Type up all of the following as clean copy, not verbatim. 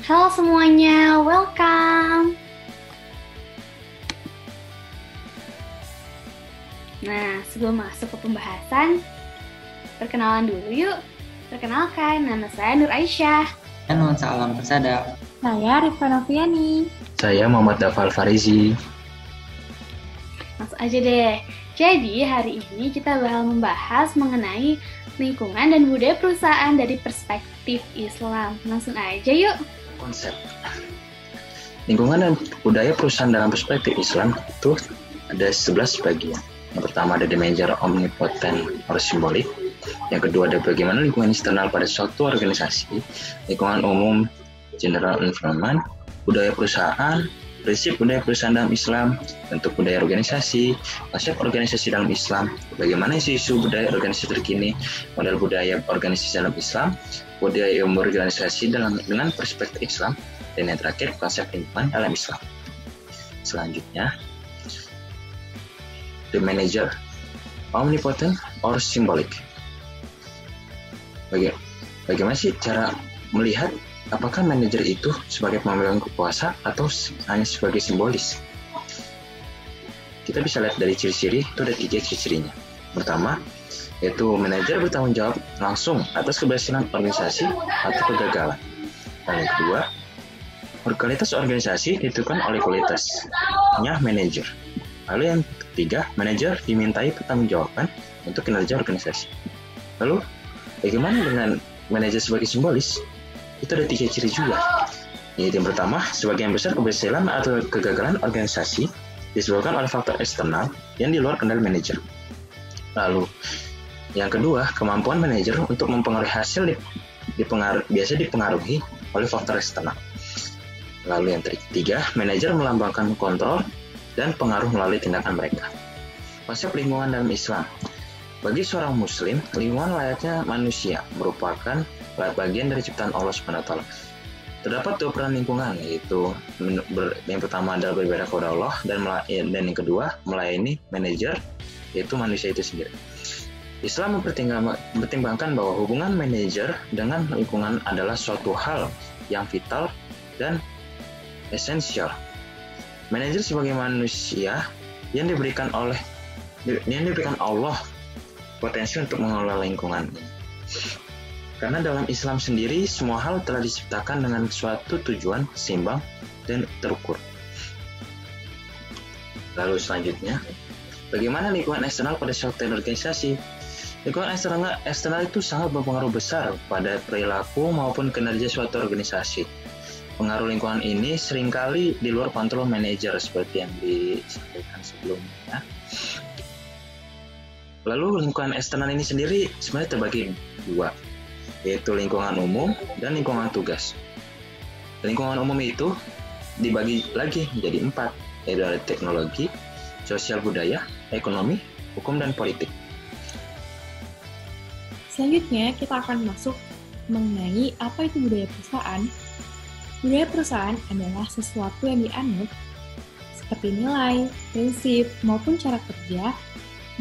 Halo semuanya, welcome. Nah, sebelum masuk ke pembahasan, perkenalan dulu yuk. Perkenalkan, nama saya Nur Aisyah. Salam Persada. Saya Rifka Noviani. Saya Muhammad Dafal Farizi. Langsung aja deh. Jadi hari ini kita bakal membahas mengenai lingkungan dan budaya perusahaan dari perspektif Islam. Langsung aja yuk. Konsep lingkungan dan budaya perusahaan dalam perspektif Islam itu ada 11 bagian. Yang pertama ada dimension omnipotent or simbolik. Yang kedua ada bagaimana lingkungan eksternal pada suatu organisasi, lingkungan umum, general environment, budaya perusahaan, prinsip budaya perusahaan dalam Islam, bentuk budaya organisasi, konsep organisasi dalam Islam, bagaimana isu-isu budaya organisasi terkini, model budaya organisasi dalam Islam, budaya organisasi dengan perspektif Islam, dan yang terakhir konsep lingkungan dalam Islam. Selanjutnya, the manager, omnipotent or symbolic. Bagaimana sih cara melihat apakah manajer itu sebagai pemegang kuasa atau hanya sebagai simbolis? Kita bisa lihat dari ciri-ciri, itu ada 3 ciri-cirinya. Pertama, yaitu manajer bertanggung jawab langsung atas keberhasilan organisasi atau kegagalan. Dan yang kedua, kualitas organisasi ditentukan oleh kualitasnya manajer. Lalu yang ketiga, manajer dimintai pertanggungjawaban untuk kinerja organisasi. Lalu, bagaimana dengan manajer sebagai simbolis? Itu ada 3 ciri juga. Yaitu yang pertama, sebagian besar keberhasilan atau kegagalan organisasi disebabkan oleh faktor eksternal yang di luar kendali manajer. Lalu, yang kedua, kemampuan manajer untuk mempengaruhi hasil biasa dipengaruhi oleh faktor eksternal. Lalu yang ketiga, manajer melambangkan kontrol dan pengaruh melalui tindakan mereka. Konsep lingkungan dalam Islam. Bagi seorang muslim, lingkungan layaknya manusia merupakan bagian dari ciptaan Allah SWT. Terdapat 2 peran lingkungan, yaitu yang pertama adalah beribadah kepada Allah dan yang kedua melayani manajer, yaitu manusia itu sendiri. Islam mempertimbangkan bahwa hubungan manajer dengan lingkungan adalah suatu hal yang vital dan esensial. Manajer sebagai manusia yang diberikan Allah potensi untuk mengelola lingkungan. Karena dalam Islam sendiri semua hal telah diciptakan dengan suatu tujuan seimbang dan terukur. Lalu selanjutnya, bagaimana lingkungan eksternal pada suatu organisasi? Lingkungan eksternal itu sangat berpengaruh besar pada perilaku maupun kinerja suatu organisasi. Pengaruh lingkungan ini seringkali di luar kontrol manajer seperti yang disampaikan sebelumnya. Lalu lingkungan eksternal ini sendiri sebenarnya terbagi 2, yaitu lingkungan umum dan lingkungan tugas. Lingkungan umum itu dibagi lagi menjadi 4, yaitu ada teknologi, sosial budaya, ekonomi, hukum, dan politik. Selanjutnya kita akan masuk mengenai apa itu budaya perusahaan. Budaya perusahaan adalah sesuatu yang dianut seperti nilai, prinsip, maupun cara kerja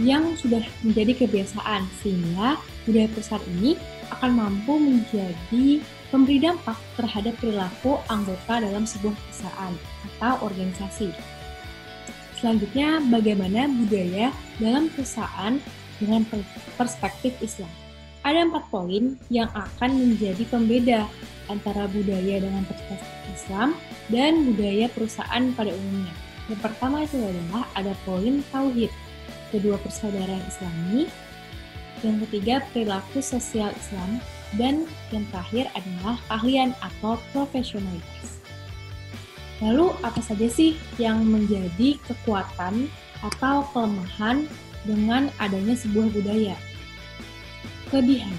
yang sudah menjadi kebiasaan, sehingga budaya perusahaan ini akan mampu menjadi pemberi dampak terhadap perilaku anggota dalam sebuah perusahaan atau organisasi. Selanjutnya, bagaimana budaya dalam perusahaan dengan perspektif Islam. Ada 4 poin yang akan menjadi pembeda antara budaya dengan perspektif Islam dan budaya perusahaan pada umumnya. Yang pertama itu adalah ada poin tauhid, kedua persaudaraan Islami, yang ketiga perilaku sosial Islam, dan yang terakhir adalah keahlian atau profesionalitas. Lalu apa saja sih yang menjadi kekuatan atau kelemahan dengan adanya sebuah budaya? Kelebihan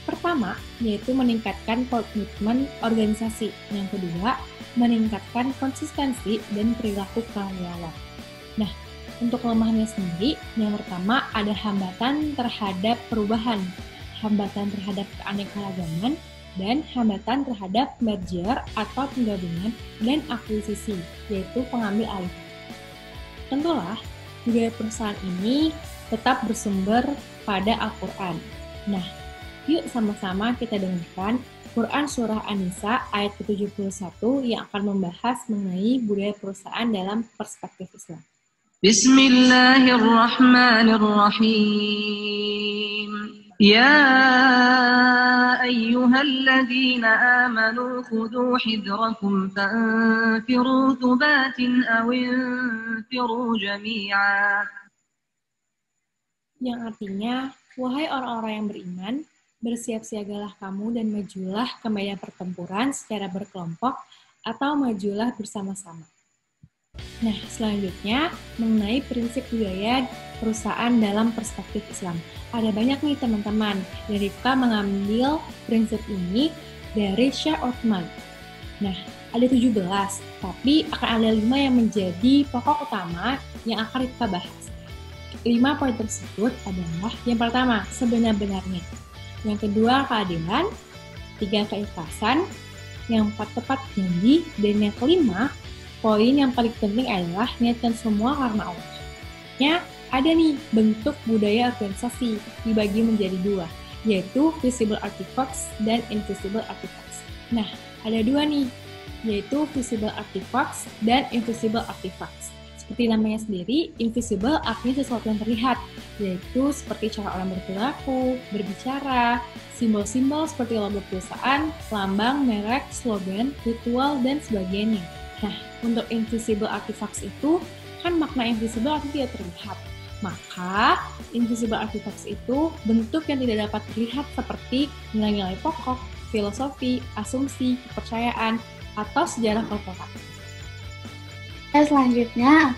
pertama yaitu meningkatkan komitmen organisasi, yang kedua meningkatkan konsistensi dan perilaku karyawan. Nah, untuk kelemahannya sendiri, yang pertama ada hambatan terhadap perubahan, hambatan terhadap keanekaragaman, dan hambatan terhadap merger atau penggabungan dan akuisisi, yaitu pengambil alih. Tentulah, budaya perusahaan ini tetap bersumber pada Al-Quran. Nah, yuk sama-sama kita dengarkan Quran Surah An-Nisa ayat ke-71 yang akan membahas mengenai budaya perusahaan dalam perspektif Islam. Bismillahirrahmanirrahim. Ya ayyuhalladzina amanu khudhu hidrakum fanfiru thubatin aw infiru jami'a. Yang artinya, wahai orang-orang yang beriman, bersiap-siagalah kamu dan majulah ke medan pertempuran secara berkelompok atau majulah bersama-sama. Nah, selanjutnya mengenai prinsip budaya perusahaan dalam perspektif Islam. Ada banyak nih teman-teman, dan Rifka mengambil prinsip ini dari Syekh Utsman. Nah, ada 17, tapi akan ada 5 yang menjadi pokok utama yang akan Rifka bahas. 5 poin tersebut adalah yang pertama, sebenar-benarnya. Yang kedua, keadilan. 3, keikhlasan. Yang 4, tepat janji. Dan yang kelima, poin yang paling penting adalah niatkan semua karena Allah. Ya, ada nih bentuk budaya organisasi dibagi menjadi 2, yaitu visible artifacts dan invisible artifacts. Nah, ada 2 nih, yaitu visible artifacts dan invisible artifacts. Seperti namanya sendiri, invisible artinya sesuatu yang terlihat, yaitu seperti cara orang berperilaku, berbicara, simbol-simbol seperti logo perusahaan, lambang, merek, slogan, ritual, dan sebagainya. Nah, untuk invisible artifacts itu, kan makna invisible artinya tidak terlihat. Maka, invisible artifacts itu bentuk yang tidak dapat terlihat seperti nilai-nilai pokok, filosofi, asumsi, kepercayaan, atau sejarah korporat. Selanjutnya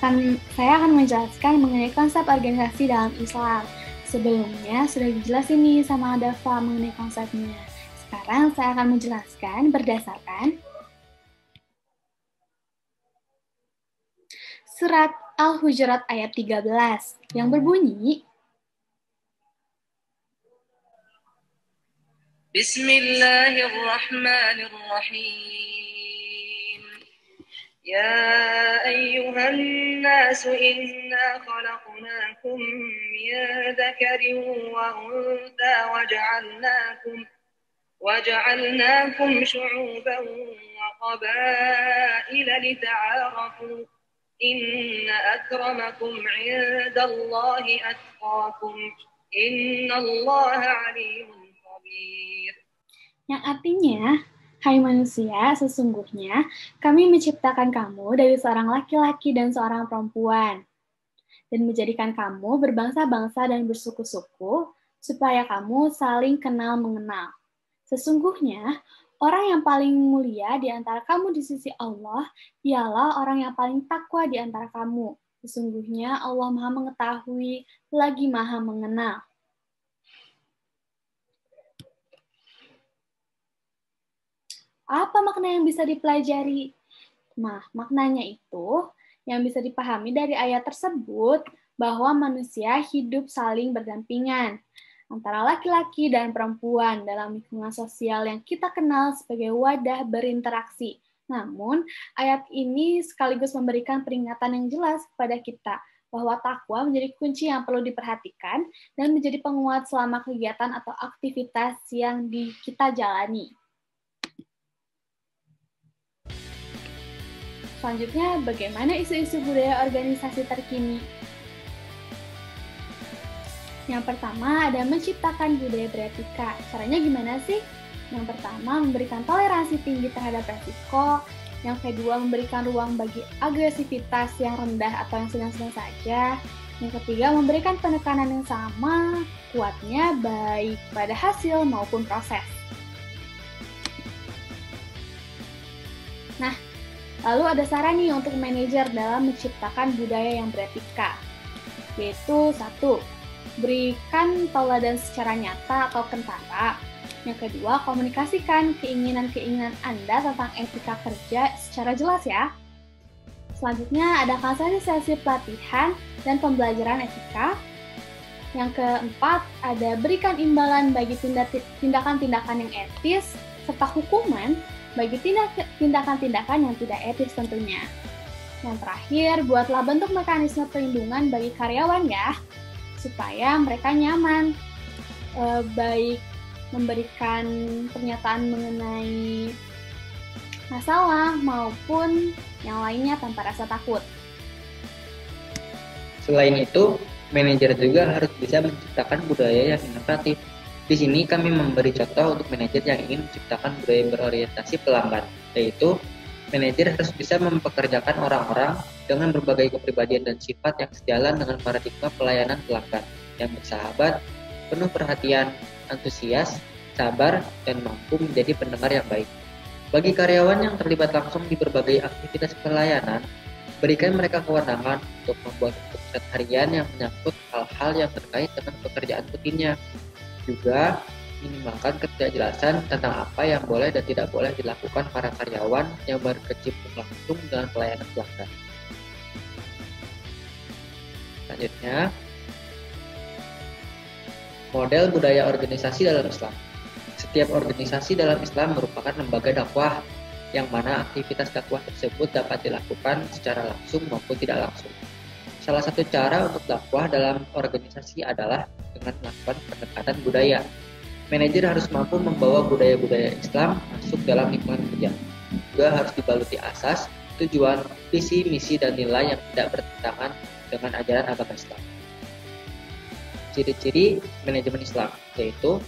saya akan menjelaskan mengenai konsep organisasi dalam Islam. Sebelumnya sudah dijelasin nih sama Dafa mengenai konsepnya. Sekarang saya akan menjelaskan berdasarkan Surat Al-Hujurat ayat 13 yang berbunyi, Bismillahirrahmanirrahim. يا أيها الناس إنا خلقناكم من ذكر وأنثى وجعلناكم شعوبا وقبائل لتعارفوا إن أكرمكم عند الله أتقاكم إن الله عليم خبير. Yang artinya, hai manusia, sesungguhnya kami menciptakan kamu dari seorang laki-laki dan seorang perempuan, dan menjadikan kamu berbangsa-bangsa dan bersuku-suku, supaya kamu saling kenal mengenal. Sesungguhnya, orang yang paling mulia di antara kamu di sisi Allah, ialah orang yang paling takwa di antara kamu. Sesungguhnya Allah Maha Mengetahui, lagi Maha Mengenal. Apa makna yang bisa dipelajari? Nah, maknanya itu yang bisa dipahami dari ayat tersebut bahwa manusia hidup saling berdampingan antara laki-laki dan perempuan dalam lingkungan sosial yang kita kenal sebagai wadah berinteraksi. Namun, ayat ini sekaligus memberikan peringatan yang jelas kepada kita bahwa takwa menjadi kunci yang perlu diperhatikan dan menjadi penguat selama kegiatan atau aktivitas yang kita jalani. Selanjutnya, bagaimana isu-isu budaya organisasi terkini? Yang pertama, ada menciptakan budaya beretika. Caranya gimana sih? Yang pertama, memberikan toleransi tinggi terhadap resiko. Yang kedua, memberikan ruang bagi agresivitas yang rendah atau yang sedang-sedang saja. Yang ketiga, memberikan penekanan yang sama, kuatnya baik pada hasil maupun proses. Nah, lalu ada saran nih untuk manajer dalam menciptakan budaya yang beretika, yaitu 1. Berikan tauladan secara nyata atau kentara. Yang kedua, komunikasikan keinginan-keinginan Anda tentang etika kerja secara jelas ya. Selanjutnya, adakan sesi pelatihan dan pembelajaran etika. Yang keempat, ada berikan imbalan bagi tindakan-tindakan yang etis, serta hukuman bagi tindakan-tindakan yang tidak etis tentunya. Yang terakhir, buatlah bentuk mekanisme perlindungan bagi karyawan ya, supaya mereka nyaman, baik memberikan pernyataan mengenai masalah maupun yang lainnya tanpa rasa takut. Selain itu, manajer juga harus bisa menciptakan budaya yang inovatif. Di sini kami memberi contoh untuk manajer yang ingin menciptakan budaya berorientasi pelanggan, yaitu manajer harus bisa mempekerjakan orang-orang dengan berbagai kepribadian dan sifat yang sejalan dengan paradigma pelayanan pelanggan yang bersahabat, penuh perhatian, antusias, sabar, dan mampu menjadi pendengar yang baik. Bagi karyawan yang terlibat langsung di berbagai aktivitas pelayanan, berikan mereka kewenangan untuk membuat keputusan harian yang menyangkut hal-hal yang terkait dengan pekerjaan rutinnya. Juga minimalkan ketidakjelasan tentang apa yang boleh dan tidak boleh dilakukan para karyawan yang berkecimpung langsung dengan pelayanan pelanggan. Selanjutnya, model budaya organisasi dalam Islam. Setiap organisasi dalam Islam merupakan lembaga dakwah, yang mana aktivitas dakwah tersebut dapat dilakukan secara langsung maupun tidak langsung. Salah satu cara untuk dakwah dalam organisasi adalah dengan melakukan pendekatan budaya. Manajer harus mampu membawa budaya-budaya Islam masuk dalam lingkungan kerja. Juga harus dibaluti asas, tujuan, visi, misi, dan nilai yang tidak bertentangan dengan ajaran agama Islam. Ciri-ciri manajemen Islam yaitu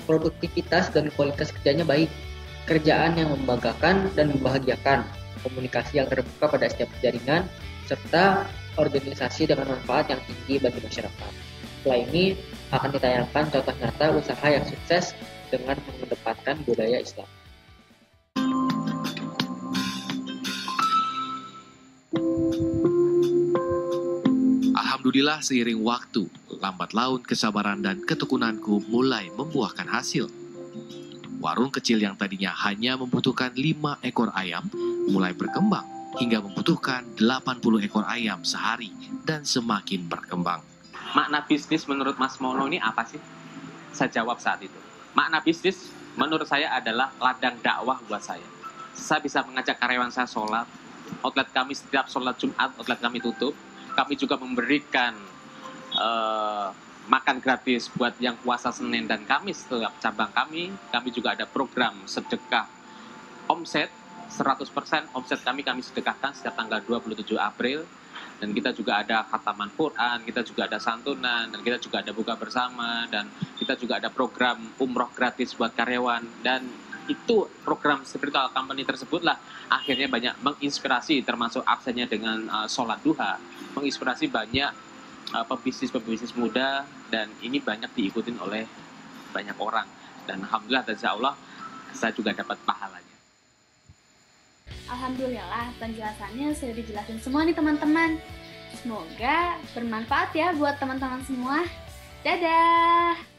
produktivitas dan kualitas kerjanya baik, kerjaan yang membanggakan dan membahagiakan, komunikasi yang terbuka pada setiap jaringan, serta organisasi dengan manfaat yang tinggi bagi masyarakat. Setelah ini akan ditayangkan contoh nyata usaha yang sukses dengan mengedepankan budaya Islam. Alhamdulillah seiring waktu, lambat laun kesabaran dan ketekunanku mulai membuahkan hasil. Warung kecil yang tadinya hanya membutuhkan 5 ekor ayam, mulai berkembang hingga membutuhkan 80 ekor ayam sehari dan semakin berkembang. Makna bisnis menurut Mas Mono ini apa sih? Saya jawab saat itu. Makna bisnis menurut saya adalah ladang dakwah buat saya. Saya bisa mengajak karyawan saya sholat. Outlet kami setiap sholat Jumat, outlet kami tutup. Kami juga memberikan makan gratis buat yang puasa Senin dan Kamis setiap cabang kami. Kami juga ada program sedekah omset, 100% omset kami sedekahkan setiap tanggal 27 April. Dan kita juga ada khataman Quran, kita juga ada santunan, dan kita juga ada buka bersama, dan kita juga ada program umroh gratis buat karyawan. Dan itu program spiritual company tersebutlah akhirnya banyak menginspirasi, termasuk absennya dengan sholat duha, menginspirasi banyak pebisnis muda, dan ini banyak diikutin oleh banyak orang. Dan alhamdulillah, insya Allah saya juga dapat pahalanya. Alhamdulillah, penjelasannya sudah dijelasin semua nih teman-teman. Semoga bermanfaat ya buat teman-teman semua. Dadah!